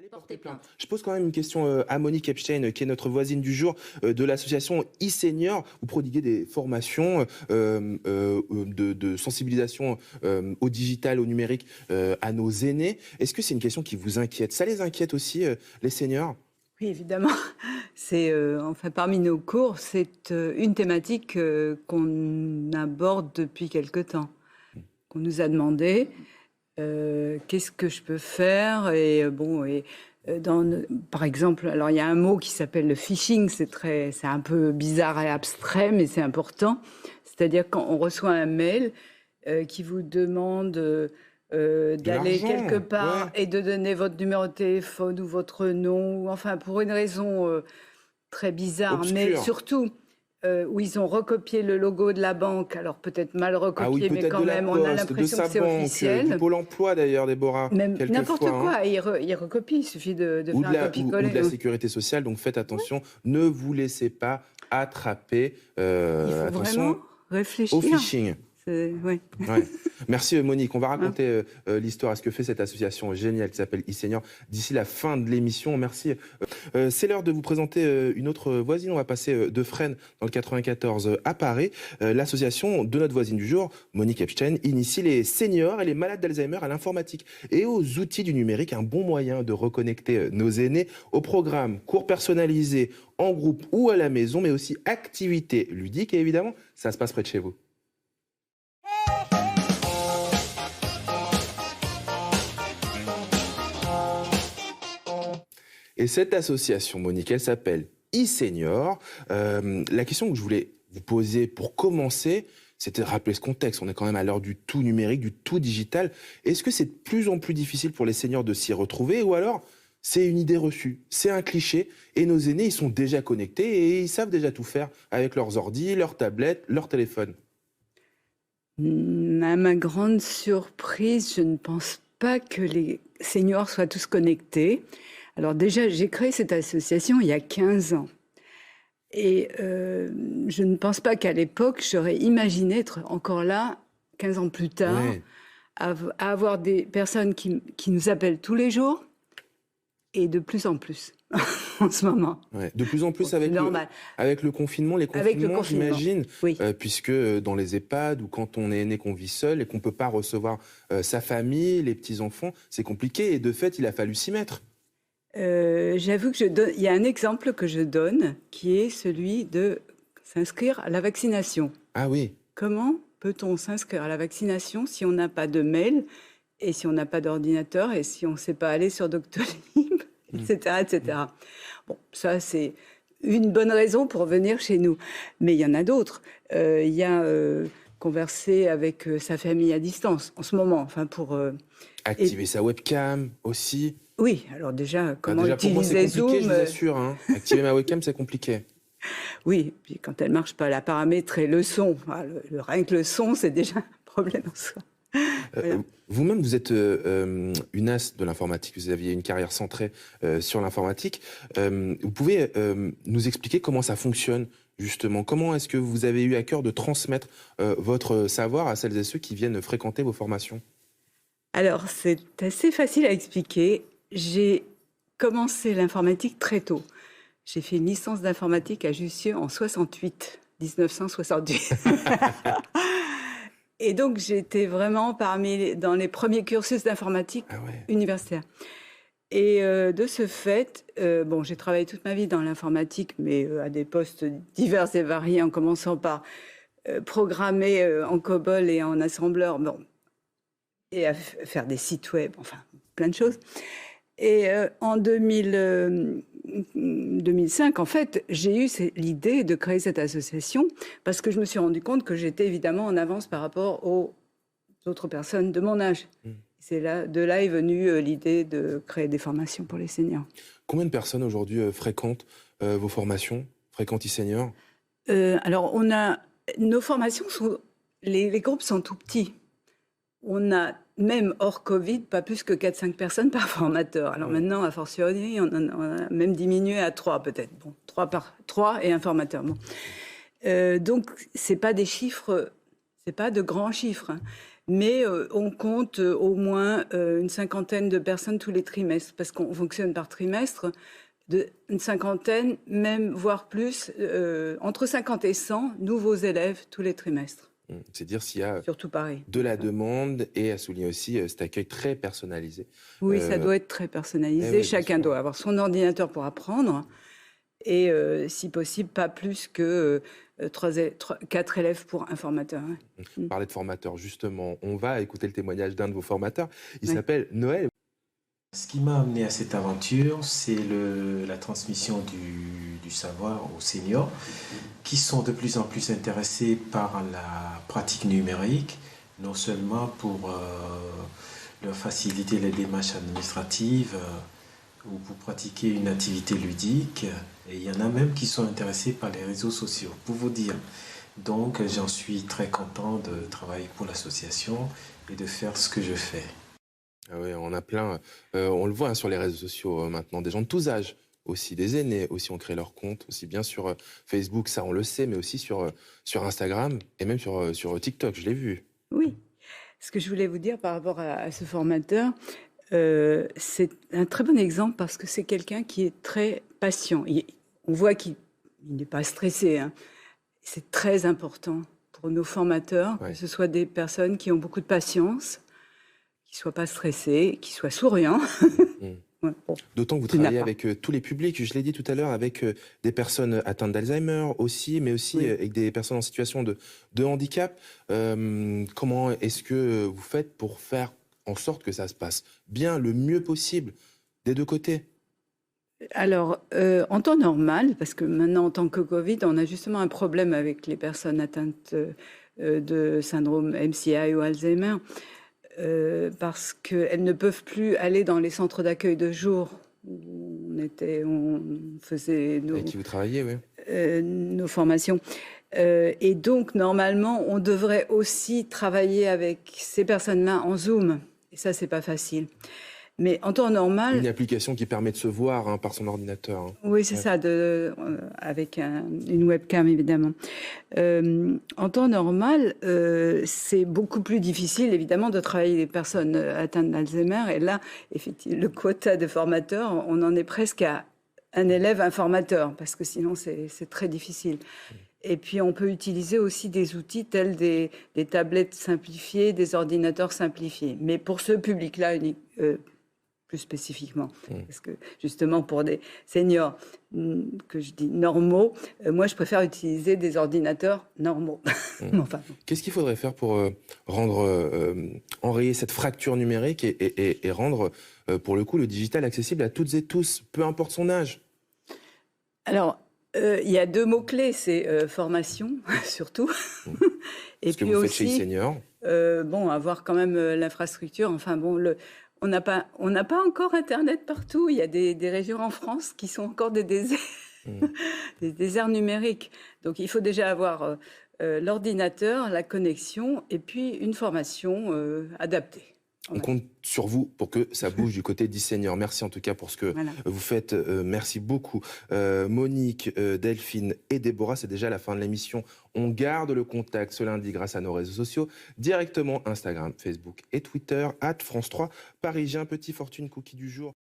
Allez porter plainte. Je pose quand même une question à Monique Epstein, qui est notre voisine du jour de l'association e-Senior. Vous prodiguez des formations de sensibilisation au digital, au numérique, à nos aînés. Est-ce que c'est une question qui vous inquiète? Ça les inquiète aussi, les seniors? Oui, évidemment. C'est enfin parmi nos cours, c'est une thématique qu'on aborde depuis quelque temps. On nous a demandé qu'est-ce que je peux faire et par exemple, alors il y a un mot qui s'appelle le phishing, c'est un peu bizarre et abstrait, mais c'est important. C'est-à-dire quand on reçoit un mail qui vous demande d'aller quelque part et de donner votre numéro de téléphone ou votre nom, ou enfin pour une raison très bizarre, Obscure. mais surtout où ils ont recopié le logo de la banque, alors peut-être mal recopié, mais quand même, on a l'impression que c'est officiel. Du Pôle emploi d'ailleurs, Déborah. Même n'importe quoi, ils recopient, il suffit de faire un copier-coller. Ou de la sécurité sociale, donc faites attention, ne vous laissez pas attraper. Il faut vraiment réfléchir. Au phishing. Ouais. Merci Monique, on va raconter l'histoire, ce que fait cette association géniale qui s'appelle e-Senior d'ici la fin de l'émission. Merci. C'est l'heure de vous présenter une autre voisine. On va passer de Fresnes dans le 94 à Paris. L'association de notre voisine du jour, Monique Epstein, initie les seniors et les malades d'Alzheimer à l'informatique et aux outils du numérique, un bon moyen de reconnecter nos aînés au programme cours personnalisés en groupe ou à la maison, mais aussi activités ludiques et évidemment, ça se passe près de chez vous. Et cette association, Monique, elle s'appelle e-Senior. La question que je voulais vous poser pour commencer, c'était de rappeler ce contexte. On est quand même à l'heure du tout numérique, du tout digital. Est-ce que c'est de plus en plus difficile pour les seniors de s'y retrouver ou alors c'est une idée reçue, c'est un cliché et nos aînés, ils sont déjà connectés et ils savent déjà tout faire avec leurs ordis, leurs tablettes, leurs téléphones? À ma grande surprise, je ne pense pas que les seniors soient tous connectés. Alors déjà, j'ai créé cette association il y a 15 ans. Et je ne pense pas qu'à l'époque, j'aurais imaginé être encore là, 15 ans plus tard, à avoir des personnes qui nous appellent tous les jours et de plus en plus en ce moment. De plus en plus avec le confinement, les confinements, j'imagine, puisque dans les EHPAD ou quand on est aîné, qu'on vit seul et qu'on ne peut pas recevoir sa famille, les petits-enfants, c'est compliqué et de fait, il a fallu s'y mettre. J'avoue que il y a un exemple que je donne qui est celui de s'inscrire à la vaccination. Ah oui. Comment peut-on s'inscrire à la vaccination si on n'a pas de mail et si on n'a pas d'ordinateur et si on ne sait pas aller sur Doctolib, etc., etc. Bon, ça c'est une bonne raison pour venir chez nous. Mais il y en a d'autres. Il y a converser avec sa famille à distance en ce moment. Enfin pour activer sa webcam aussi. Oui, alors déjà, comment déjà, utiliser pour moi, c'est compliqué, Zoom, je vous assure. Hein. Activer ma webcam, c'est compliqué. Oui, puis quand elle ne marche pas, la paramétrer le son. Rien que le son, c'est déjà un problème en soi. Voilà. Vous-même, vous êtes une as de l'informatique. Vous aviez une carrière centrée sur l'informatique. Vous pouvez nous expliquer comment ça fonctionne, justement? Comment est-ce que vous avez eu à cœur de transmettre votre savoir à celles et ceux qui viennent fréquenter vos formations? Alors, c'est assez facile à expliquer. J'ai commencé l'informatique très tôt. J'ai fait une licence d'informatique à Jussieu en 1968. Et donc, j'étais vraiment dans les premiers cursus d'informatique universitaire. Et de ce fait, j'ai travaillé toute ma vie dans l'informatique, mais à des postes divers et variés, en commençant par programmer en COBOL et en assembleur, et à faire des sites web, enfin, plein de choses. Et en 2005, en fait, j'ai eu l'idée de créer cette association parce que je me suis rendu compte que j'étais évidemment en avance par rapport aux autres personnes de mon âge. De là est venue l'idée de créer des formations pour les seniors. Combien de personnes aujourd'hui fréquentent vos formations, fréquentent e-Senior? Alors, nos formations, les groupes sont tout petits. On a, même hors Covid, pas plus que 4-5 personnes par formateur. Alors maintenant, a fortiori, on a même diminué à 3 peut-être. 3 et un formateur. Donc, c'est pas des chiffres, c'est pas de grands chiffres. Hein. Mais on compte au moins une cinquantaine de personnes tous les trimestres, parce qu'on fonctionne par trimestre, une cinquantaine, même voire plus, entre 50 et 100 nouveaux élèves tous les trimestres. C'est dire s'il y a Surtout Paris. de la demande et à souligner aussi cet accueil très personnalisé. Oui, ça doit être très personnalisé. Oui, Chacun doit avoir son ordinateur pour apprendre et si possible, pas plus que 4 élèves pour un formateur. On parlait de formateurs, justement. On va écouter le témoignage d'un de vos formateurs. Il Oui. s'appelle Noël. Ce qui m'a amené à cette aventure, c'est la transmission du savoir aux seniors qui sont de plus en plus intéressés par la pratique numérique, non seulement pour leur faciliter les démarches administratives ou pour pratiquer une activité ludique. Et il y en a même qui sont intéressés par les réseaux sociaux, pour vous dire. Donc j'en suis très content de travailler pour l'association et de faire ce que je fais. Ah oui, on a plein, on le voit sur les réseaux sociaux maintenant, des gens de tous âges, aussi des aînés, aussi ont créé leur compte, aussi bien sur Facebook, ça on le sait, mais aussi sur Instagram et même sur TikTok, je l'ai vu. Oui. Ce que je voulais vous dire par rapport à ce formateur, c'est un très bon exemple parce que c'est quelqu'un qui est très patient. On voit qu'il n'est pas stressé, hein. C'est très important pour nos formateurs, que ce soit des personnes qui ont beaucoup de patience, qui ne soient pas stressés, qui soient souriants. Ouais, bon. D'autant que vous travaillez avec tous les publics, je l'ai dit tout à l'heure, avec des personnes atteintes d'Alzheimer aussi, mais aussi avec des personnes en situation de handicap. Comment est-ce que vous faites pour faire en sorte que ça se passe bien, le mieux possible, des deux côtés? Alors, en temps normal, parce que maintenant, en tant que Covid, on a justement un problème avec les personnes atteintes de syndrome MCI ou Alzheimer, parce qu'elles ne peuvent plus aller dans les centres d'accueil de jour où on faisait Avec qui vous travaillez, oui. nos formations. Et donc, normalement, on devrait aussi travailler avec ces personnes-là en Zoom. Et ça, c'est pas facile. Mais en temps normal... Une application qui permet de se voir par son ordinateur. Oui, c'est ça, avec une webcam, évidemment. En temps normal, c'est beaucoup plus difficile, évidemment, de travailler avec les personnes atteintes d'Alzheimer. Et là, effectivement, le quota de formateurs, on en est presque à un élève, un formateur, parce que sinon, c'est très difficile. Et puis, on peut utiliser aussi des outils tels des tablettes simplifiées, des ordinateurs simplifiés. Mais pour ce public-là, plus spécifiquement, parce que justement pour des seniors que je dis normaux, moi je préfère utiliser des ordinateurs normaux. Enfin, qu'est-ce qu'il faudrait faire pour enrayer cette fracture numérique et rendre pour le coup le digital accessible à toutes et tous, peu importe son âge? Alors, il y a 2 mots-clés, c'est formation, surtout. Et puis vous faites chez eSenior. Avoir quand même l'infrastructure. Enfin bon, on n'a pas encore Internet partout. Il y a des régions en France qui sont encore des déserts, des déserts numériques. Donc, il faut déjà avoir l'ordinateur, la connexion et puis une formation adaptée. On compte sur vous pour que ça bouge du côté d'eSenior. Merci en tout cas pour ce que vous faites. Merci beaucoup. Monique, Delphine et Déborah, c'est déjà la fin de l'émission. On garde le contact ce lundi grâce à nos réseaux sociaux, directement Instagram, Facebook et Twitter, @France3 Paris. J'ai un petit fortune cookie du jour.